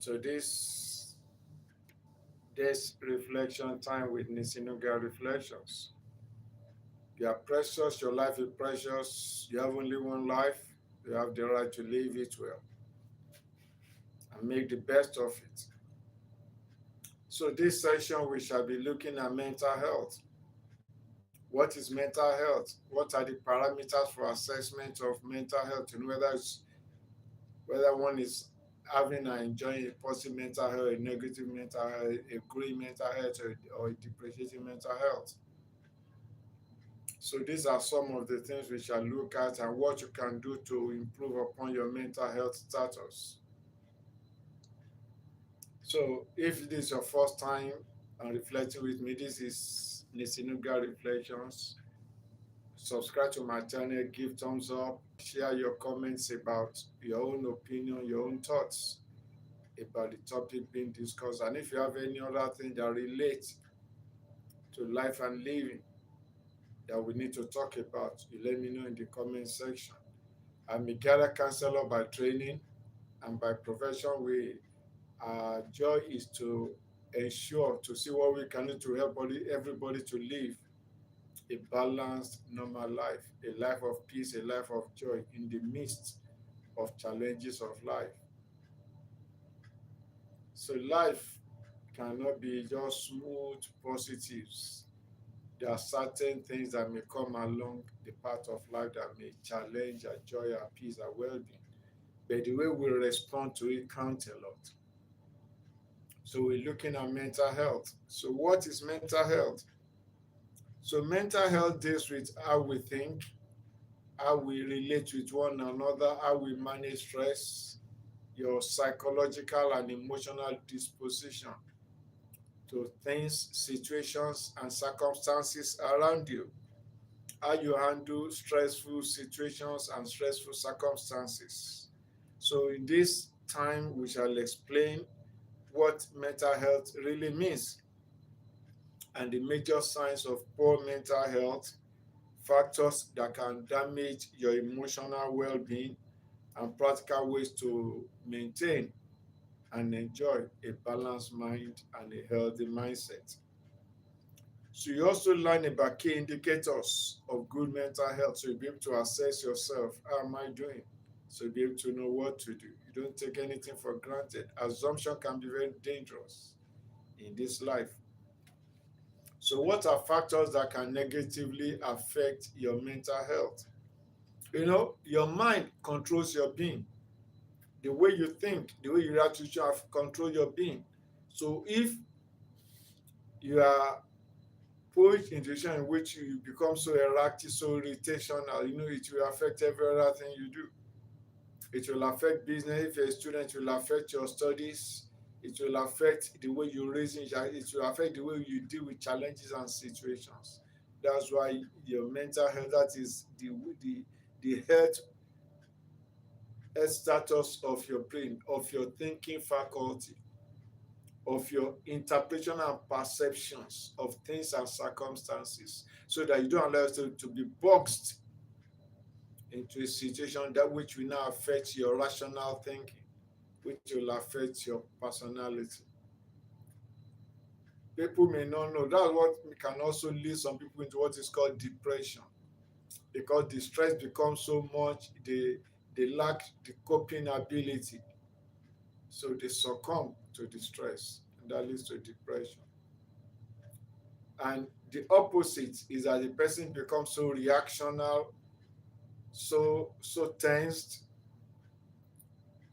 So this reflection time with Nisinuga Reflections. You are precious, your life is precious, you have only one life, you have the right to live it well and make the best of it. So this session we shall be looking at mental health. What is mental health? What are the parameters for assessment of mental health to know whether one is having and enjoying a positive mental health, a negative mental health, a growing mental health, or a depreciating mental health. So these are some of the things we shall look at and what you can do to improve upon your mental health status. So if this is your first time reflecting with me, this is Nisinuga Reflections. Subscribe to my channel, give thumbs up, share your comments about your own opinion, your own thoughts about the topic being discussed. And if you have any other thing that relates to life and living that we need to talk about, you let me know in the comment section. I'm a Gala counselor by training and by profession. Our joy is to ensure to see what we can do to help everybody to live a balanced, normal life, a life of peace, a life of joy in the midst of challenges of life. So life cannot be just smooth positives. There are certain things that may come along the path of life that may challenge our joy, our peace, our well-being. But the way we respond to it counts a lot. So we're looking at mental health. So what is mental health? So mental health deals with how we think, how we relate with one another, how we manage stress, your psychological and emotional disposition to things, situations, and circumstances around you, how you handle stressful situations and stressful circumstances. So in this time, we shall explain what mental health really means and the major signs of poor mental health, factors that can damage your emotional well-being, and practical ways to maintain and enjoy a balanced mind and a healthy mindset. So you also learn about key indicators of good mental health, so you'll be able to assess yourself. How am I doing? So you'll be able to know what to do. You don't take anything for granted. Assumption can be very dangerous in this life. So what are factors that can negatively affect your mental health? Your mind controls your being. The way you think, the way you react to yourself control your being. So if you are pushed into a situation in which you become so erratic, so irritational, it will affect every other thing you do. It will affect business. If you're a student, it will affect your studies. It will affect the way you reason. It will affect the way you deal with challenges and situations. That's why your mental health, that is the health status of your brain, of your thinking faculty, of your interpretation and perceptions of things and circumstances, so that you don't allow yourself to be boxed into a situation that which will now affect your rational thinking, which will affect your personality. People may not know that's what can also lead some people into what is called depression, because the stress becomes so much, they lack the coping ability, so they succumb to the stress, and that leads to depression. And the opposite is that the person becomes so reactional, so tensed,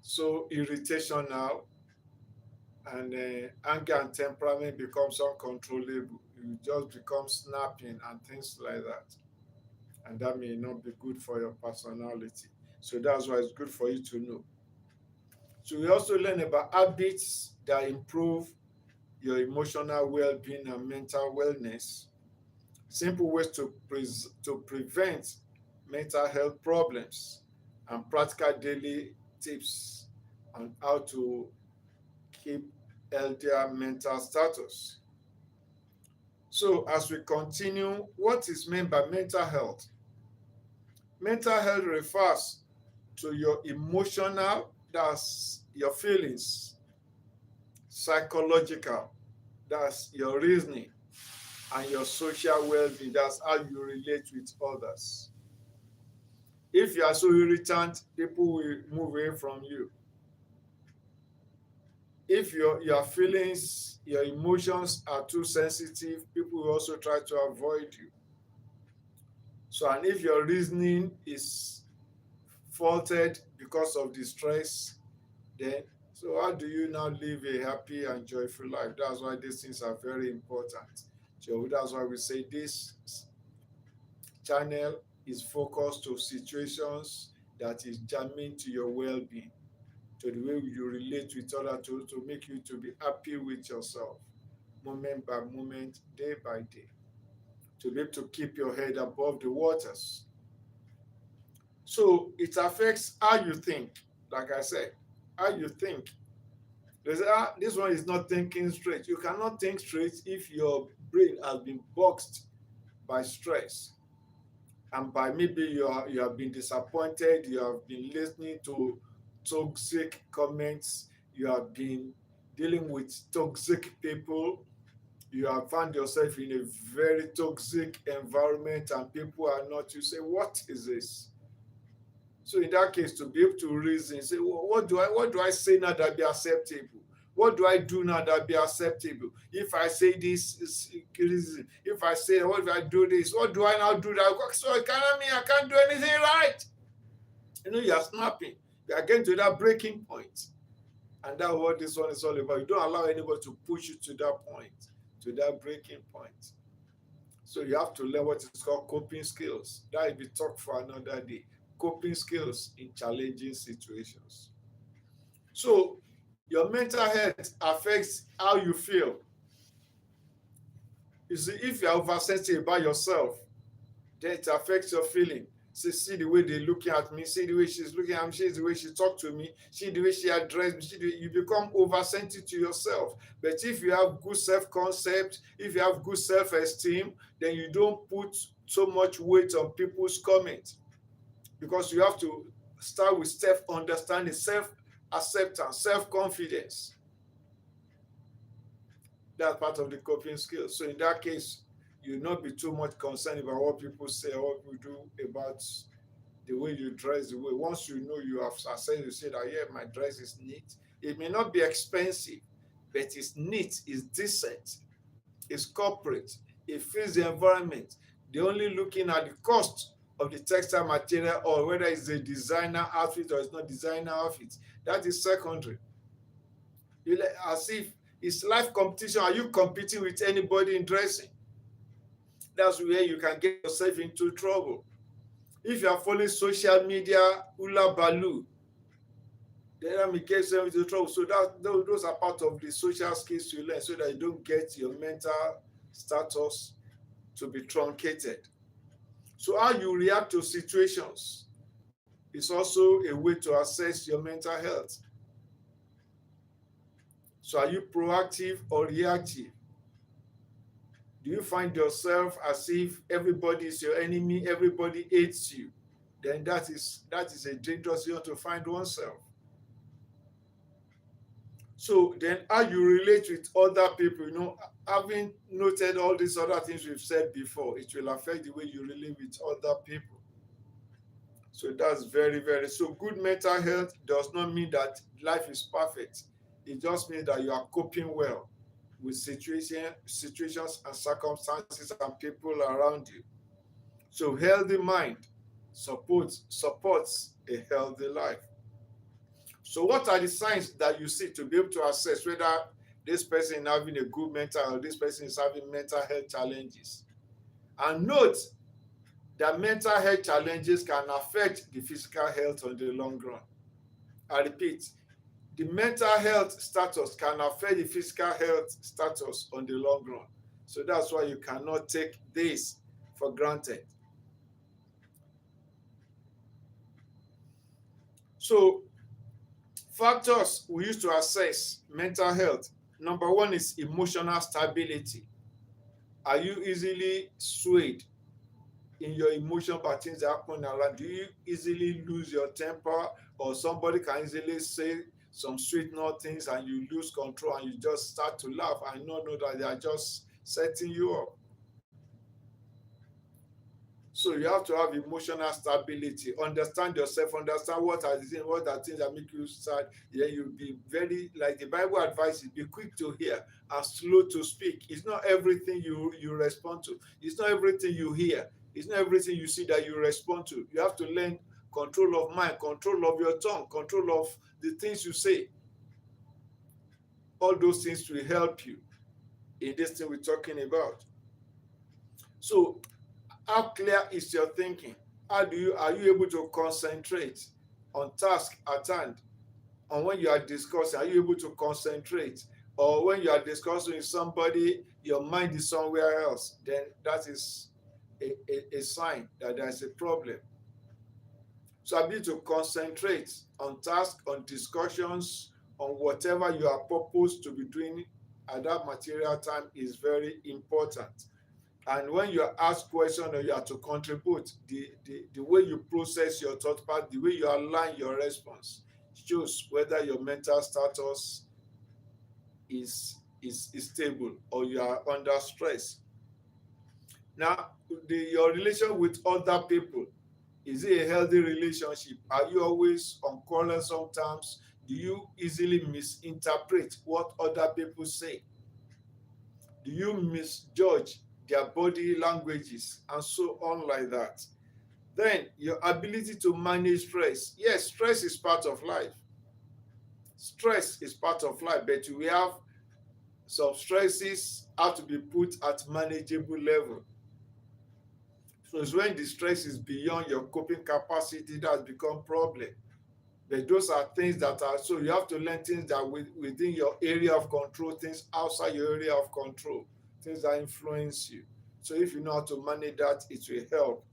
so irritational, and anger and temperament becomes uncontrollable. You just become snapping and things like that. And that may not be good for your personality. So that's why it's good for you to know. So we also learn about habits that improve your emotional well-being and mental wellness. Simple ways to prevent mental health problems, and practical daily tips on how to keep healthier mental status. So as we continue, what is meant by mental health? Mental health refers to your emotional, that's your feelings, psychological, that's your reasoning, and your social well-being, that's how you relate with others. If you are so irritant, people will move away from you. If your feelings, your emotions are too sensitive, people will also try to avoid you. So, and if your reasoning is faulted because of the stress, then so how do you now live a happy and joyful life? That's why these things are very important. So that's why we say this channel is focused to situations that is germane to your well-being, to the way you relate with others, to make you to be happy with yourself, moment by moment, day by day, to be able to keep your head above the waters. So it affects how you think. Like I said, how you think. They say, this one is not thinking straight. You cannot think straight if your brain has been boxed by stress, and by maybe you have been disappointed, you have been listening to toxic comments, you have been dealing with toxic people, you have found yourself in a very toxic environment, and people are not, you say, what is this? So in that case, to be able to reason, say, well, what do I say now that be acceptable? What do I do now that be acceptable? If I say this is criticism, if I say, what if I do this? What do I now do that? So it cannot mean I can't do anything right. You know, you are snapping. You are getting to that breaking point. And that's what this one is all about. You don't allow anybody to push you to that point, to that breaking point. So you have to learn what is called coping skills. That will be talk for another day. Coping skills in challenging situations. So your mental health affects how you feel. You see, if you are oversensitive about yourself, then it affects your feeling. See the way they're looking at me, see the way she's looking at me, see the way she talked to me, see the way she addressed me, you become oversensitive to yourself. But if you have good self-concept, if you have good self-esteem, then you don't put so much weight on people's comments, because you have to start with self-understanding, self-acceptance, self-confidence. That's part of the coping skills. So in that case, you'll not be too much concerned about what people say or what people do about the way you dress, the way. Once you know you have assessed, you say that, yeah, my dress is neat. It may not be expensive, but it's neat, it's decent, it's corporate, it fits the environment. They're only looking at the cost of the textile material, or whether it's a designer outfit or it's not designer outfit. That is secondary. As if it's life competition. Are you competing with anybody in dressing? That's where you can get yourself into trouble. If you are following social media, hula baloo, then that may get yourself into trouble. So those are part of the social skills you learn, so that you don't get your mental status to be truncated. So how you react to situations is also a way to assess your mental health. So are you proactive or reactive? Do you find yourself as if everybody is your enemy, everybody hates you? Then that is a dangerous way to find oneself. So then how you relate with other people, having noted all these other things we've said before, it will affect the way you relate with other people. So that's very, very, so good mental health does not mean that life is perfect. It just means that you are coping well with situations and circumstances and people around you. So healthy mind supports a healthy life. So what are the signs that you see to be able to assess whether this person is having a good mental or this person is having mental health challenges? And note that mental health challenges can affect the physical health on the long run. I repeat, the mental health status can affect the physical health status on the long run. So that's why you cannot take this for granted. So factors we use to assess mental health. Number one is emotional stability. Are you easily swayed in your emotion by things that happen around? Do you easily lose your temper, or somebody can easily say some sweet nothings and you lose control and you just start to laugh and not know that they are just setting you up. So you have to have emotional stability, understand yourself, understand what are things that make you sad. Then you'll be very, like the Bible advises, be quick to hear and slow to speak. It's not everything you respond to. It's not everything you hear. It's not everything you see that you respond to. You have to learn control of mind, control of your tongue, control of the things you say. All those things will help you in this thing we're talking about. So how clear is your thinking? Are you able to concentrate on task at hand? And when you are discussing, are you able to concentrate? Or when you are discussing with somebody, your mind is somewhere else, then that is a sign that there's a problem. So ability to concentrate on tasks, on discussions, on whatever you are purposed to be doing at that material time is very important. And when you ask questions or you have to contribute, the way you process your thought part, the way you align your response shows whether your mental status is stable or you are under stress. Now, your relation with other people, is it a healthy relationship? Are you always on quarrel sometimes? Do you easily misinterpret what other people say? Do you misjudge their body languages and so on like that? Then your ability to manage stress. Yes, stress is part of life. Stress is part of life, but we have some stresses have to be put at manageable level. So it's when the stress is beyond your coping capacity that become problem. But those are things that are, so you have to learn things that within your area of control, things outside your area of control, things that influence you. So if you know how to manage that, it will help.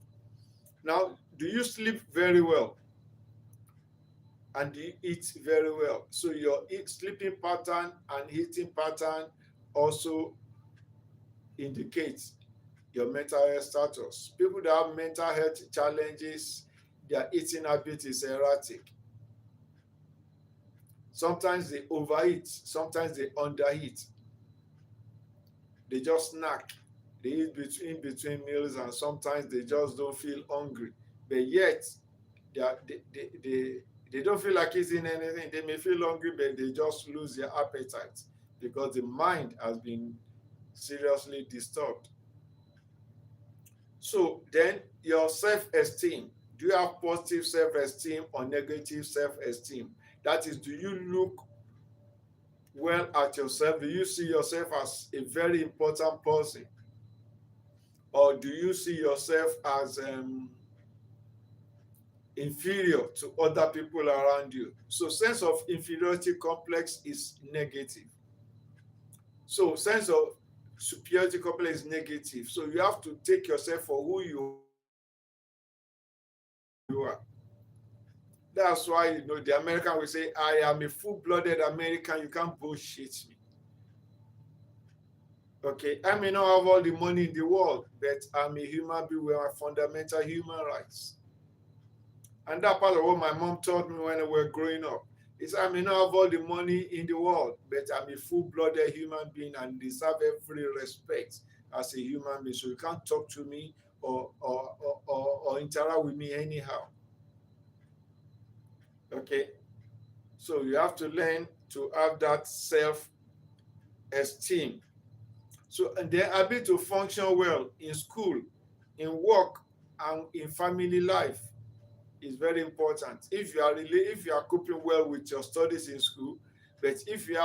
Now, do you sleep very well? And do you eat very well? So your sleeping pattern and eating pattern also indicates your mental health status. People that have mental health challenges, their eating habit is erratic. Sometimes they overeat, sometimes they undereat. They just snack. They eat between meals and sometimes they just don't feel hungry. But yet, they don't feel like eating anything. They may feel hungry, but they just lose their appetite because the mind has been seriously disturbed. So then your self-esteem. Do you have positive self-esteem or negative self-esteem? That is, do you look well at yourself? Do you see yourself as a very important person? Or do you see yourself as inferior to other people around you? So sense of inferiority complex is negative. So sense of superiority complex is negative. So you have to take yourself for who you are. That's why the American will say, I am a full-blooded American, you can't bullshit me. Okay, I may not have all the money in the world, but I'm a human being with my fundamental human rights. And that part of what my mom taught me when we were growing up is I may not have all the money in the world, but I'm a full-blooded human being and deserve every respect as a human being. So you can't talk to me or interact with me anyhow. Okay, so you have to learn to have that self-esteem. So and the ability to function well in school, in work, and in family life is very important. If you are coping well with your studies in school, but if you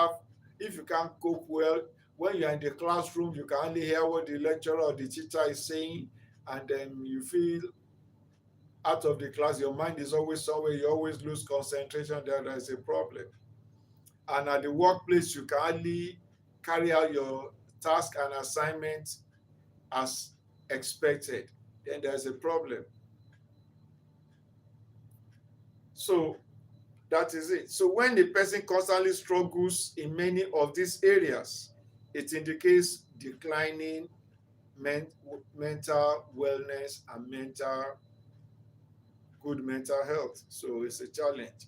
can't cope well when you are in the classroom, you can only hear what the lecturer or the teacher is saying, and then you feel out of the class, your mind is always somewhere, you always lose concentration, there is a problem. And at the workplace, you can only carry out your task and assignment as expected, then there's a problem. So that is it. So when the person constantly struggles in many of these areas, it indicates declining mental wellness and good mental health. So it's a challenge.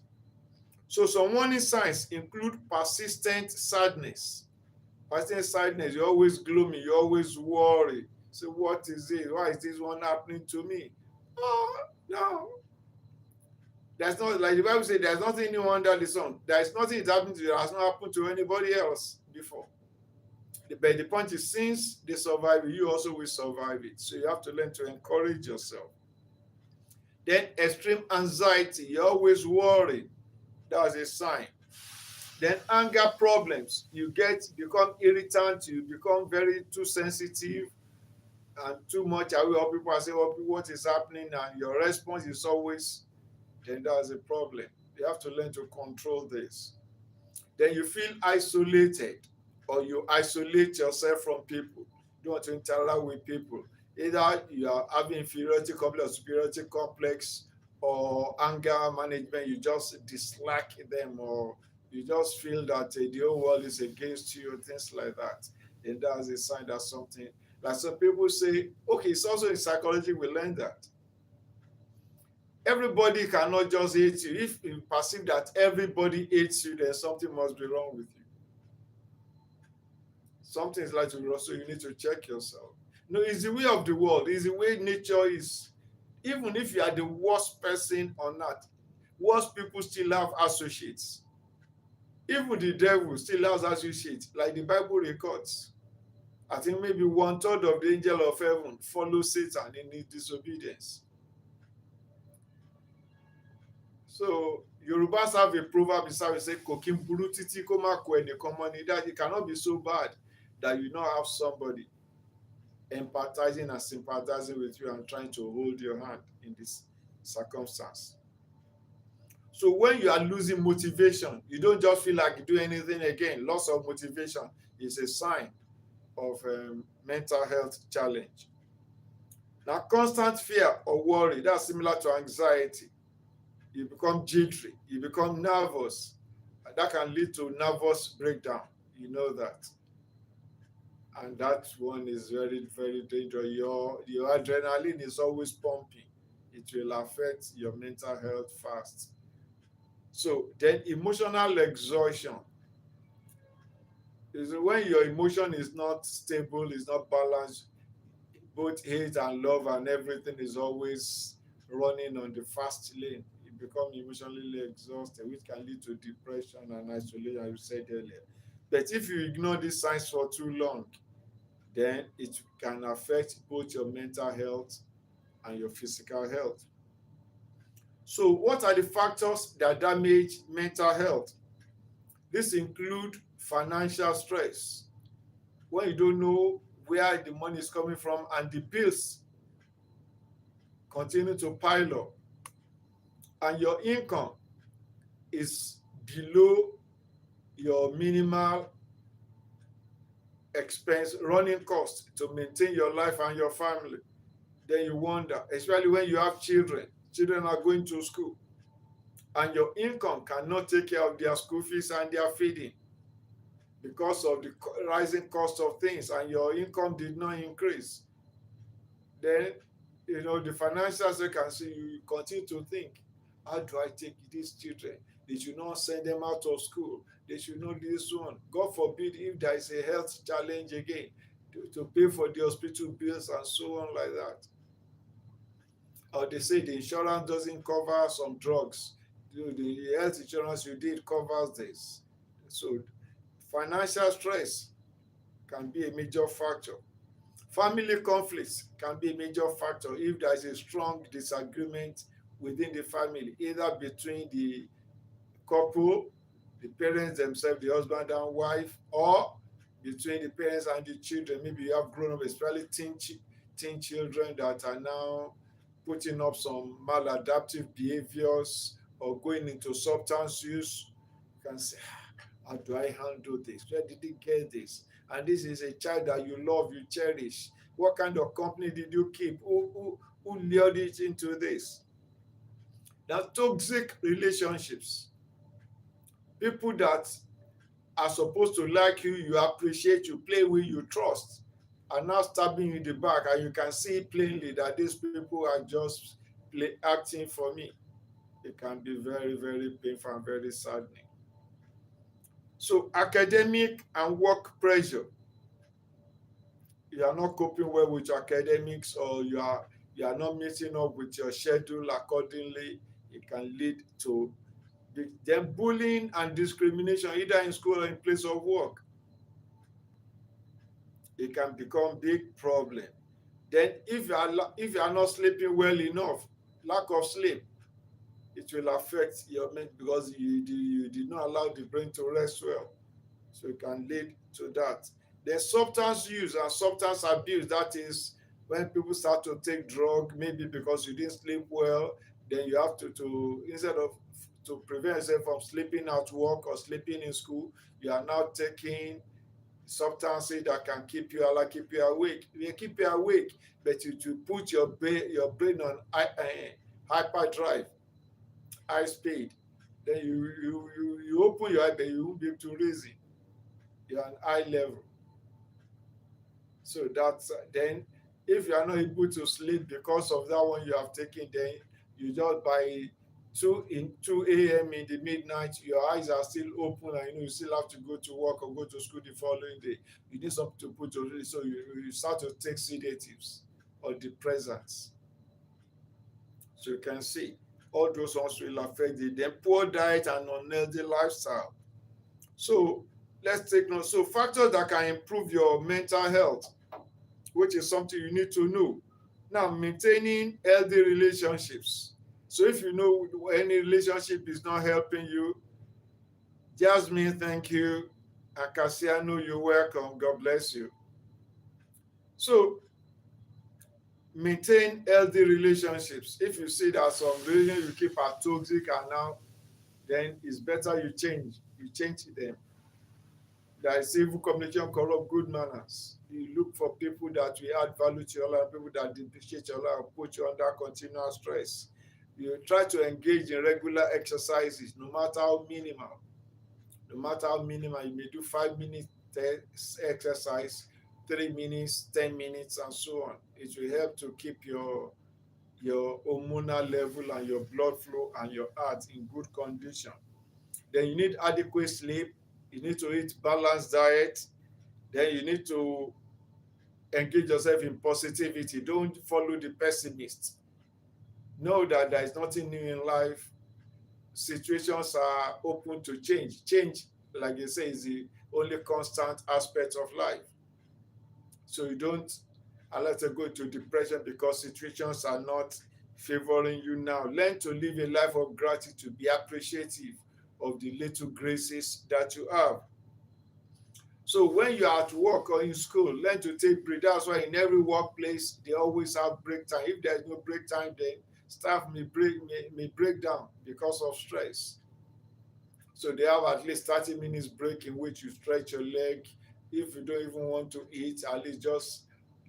So some warning signs include persistent sadness. Persistent sadness, you're always gloomy, you're always worried. So what is it? Why is this one happening to me? Oh, no. There's not, like the Bible says, there's nothing new under the sun. There's nothing that happened to you that has not happened to anybody else before. But the point is, since they survive it, you also will survive it. So you have to learn to encourage yourself. Then extreme anxiety, you're always worried. That's a sign. Then anger problems, you become irritant, you become very too sensitive and too much aware of people and say, well, what is happening? And your response is always, then that's a problem. You have to learn to control this. Then you feel isolated, or you isolate yourself from people. You don't want to interact with people. Either you are having inferiority complex or superiority complex, or anger management, you just dislike them, or you just feel that the whole world is against you, things like that. And that's a sign that something, like some people say, okay, it's also in psychology we learn that. Everybody cannot just hate you. If you perceive that everybody hates you, then something must be wrong with you. Something is like to be wrong, so you need to check yourself. No, it's the way of the world. It's the way nature is. Even if you are the worst person on earth, worst people still have associates. Even the devil still has associates, like the Bible records. I think maybe 1/3 of the angel of heaven follow Satan in his disobedience. So Yorubas have a proverb inside, we say, "Kokin buru titi ko ma ko ẹnìkan mọ́ ni," that it cannot be so bad that you not have somebody empathizing and sympathizing with you and trying to hold your hand in this circumstance. So when you are losing motivation, you don't just feel like you do anything again. Loss of motivation is a sign of mental health challenge. Now, constant fear or worry, that's similar to anxiety. You become jittery, you become nervous. That can lead to nervous breakdown. You know that. And that one is very, very dangerous. Your adrenaline is always pumping. It will affect your mental health fast. So then emotional exhaustion is when your emotion is not stable, is not balanced. Both hate and love and everything is always running on the fast lane. You become emotionally exhausted, which can lead to depression and isolation, as you said earlier. But if you ignore these signs for too long, then it can affect both your mental health and your physical health. So what are the factors that damage mental health? This include financial stress. When you don't know where the money is coming from and the bills continue to pile up, and your income is below your minimal expense running cost to maintain your life and your family, then you wonder, especially when you have children are going to school, and your income cannot take care of their school fees and their feeding because of the rising cost of things, and your income did not increase, then the financial sector can see you continue to think, how do I take these children? They should not send them out of school. They should not do this one. God forbid if there is a health challenge again, to pay for the hospital bills and so on like that. Or they say the insurance doesn't cover some drugs. The health insurance you did covers this. So financial stress can be a major factor. Family conflicts can be a major factor if there is a strong disagreement within the family, either between the couple, the parents themselves, the husband and wife, or between the parents and the children. Maybe you have grown up, especially teen children that are now putting up some maladaptive behaviors or going into substance use. You can say, how do I handle this? Where did he get this? And this is a child that you love, you cherish. What kind of company did you keep? Who lured it into this? Now, toxic relationships. People that are supposed to like you, you appreciate, you play with, you trust, are now stabbing you in the back, and you can see plainly that these people are just acting for me. It can be very, very painful and very saddening. So academic and work pressure. You are not coping well with your academics, or you are not meeting up with your schedule accordingly. It can lead to then bullying and discrimination either in school or in place of work. It can become big problem. Then if you are not sleeping well enough, lack of sleep, it will affect your mental, because you did not allow the brain to rest well. So it can lead to that. Then substance use and substance abuse, that is when people start to take drug, maybe because you didn't sleep well, then you have to instead of to prevent yourself from sleeping at work or sleeping in school, you are now taking substances that can keep you alive, keep you awake. They keep you awake, but you to put your brain on hyperdrive, high speed. Then you open your eye, but you won't be able to raise it. You're on eye level. So that's then if you are not able to sleep because of that one you have taken, then you just by 2 a.m. in the midnight, your eyes are still open, and you still have to go to work or go to school the following day. You need something to put to rest, so you start to take sedatives or depressants. So you can see all those ones will affect the then poor diet and unhealthy lifestyle. So let's take note. So factors that can improve your mental health, which is something you need to know. Now, maintaining healthy relationships. So if you know any relationship is not helping you, Jasmine, thank you. Akasiano, you're welcome. God bless you. So maintain healthy relationships. If you see that some relationships you keep are toxic and now, then it's better you change. You change them. There is evil communication, corrupt good manners. You look for people that will add value to your life, people that depreciate your life, put you under continual stress. You try to engage in regular exercises, no matter how minimal. No matter how minimal, you may do 5 minutes exercise, 3 minutes, 10 minutes, and so on. It will help to keep your hormonal level and your blood flow and your heart in good condition. Then you need adequate sleep. You need to eat balanced diet. Then you need to engage yourself in positivity. Don't follow the pessimists. Know that there is nothing new in life. Situations are open to change. Change, like they say, is the only constant aspect of life. So you don't allow it to go into depression because situations are not favoring you now. Learn to live a life of gratitude. Be appreciative of the little graces that you have. So when you're at work or in school, learn to take break. That's why in every workplace they always have break time. If there's no break time, then staff may break down because of stress. So they have at least 30 minutes break in which you stretch your leg. If you don't even want to eat, at least just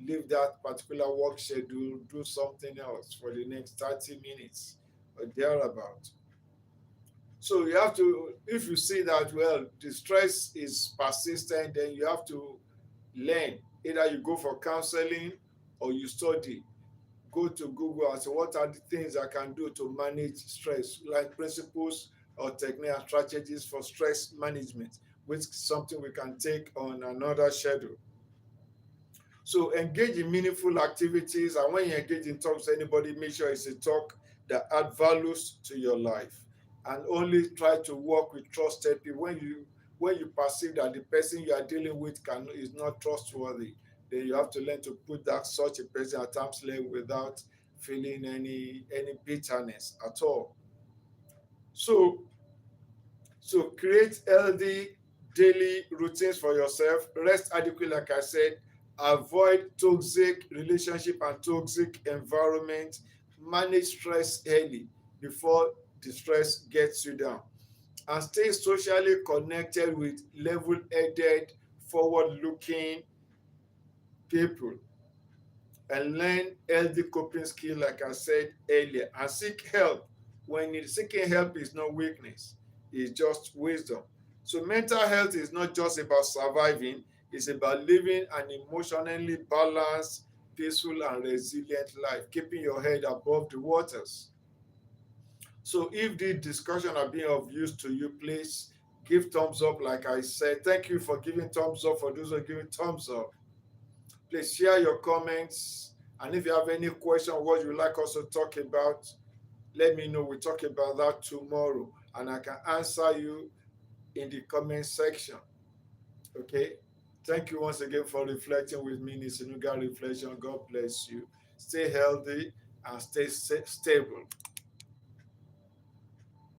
leave that particular work schedule, do something else for the next 30 minutes or thereabout. So you have to, if you see that, well, the stress is persistent, then you have to learn. Either you go for counseling or you study. Go to Google and say, what are the things I can do to manage stress, like principles or techniques and strategies for stress management, which is something we can take on another schedule. So engage in meaningful activities, and when you engage in talks with anybody, make sure it's a talk that add values to your life, and only try to work with trusted people. When you perceive that the person you are dealing with is not trustworthy, then you have to learn to put that such a person at arm's length without feeling any bitterness at all. So create healthy daily routines for yourself. Rest adequately, like I said. Avoid toxic relationship and toxic environment. Manage stress early before the stress gets you down. And stay socially connected with level-headed, forward-looking people. And learn healthy coping skill, like I said earlier. And seek help. Seeking help is not weakness, it's just wisdom. So mental health is not just about surviving, it's about living an emotionally balanced, peaceful, and resilient life, keeping your head above the waters. So if the discussion are being of use to you, please give thumbs up. Like I said, thank you for giving thumbs up. For those who are giving thumbs up, please share your comments. And if you have any question, what you like us to talk about, let me know. We'll talk about that tomorrow, and I can answer you in the comment section. Okay. Thank you once again for reflecting with me in Sinuga Reflection. God bless you. Stay healthy and stay stable.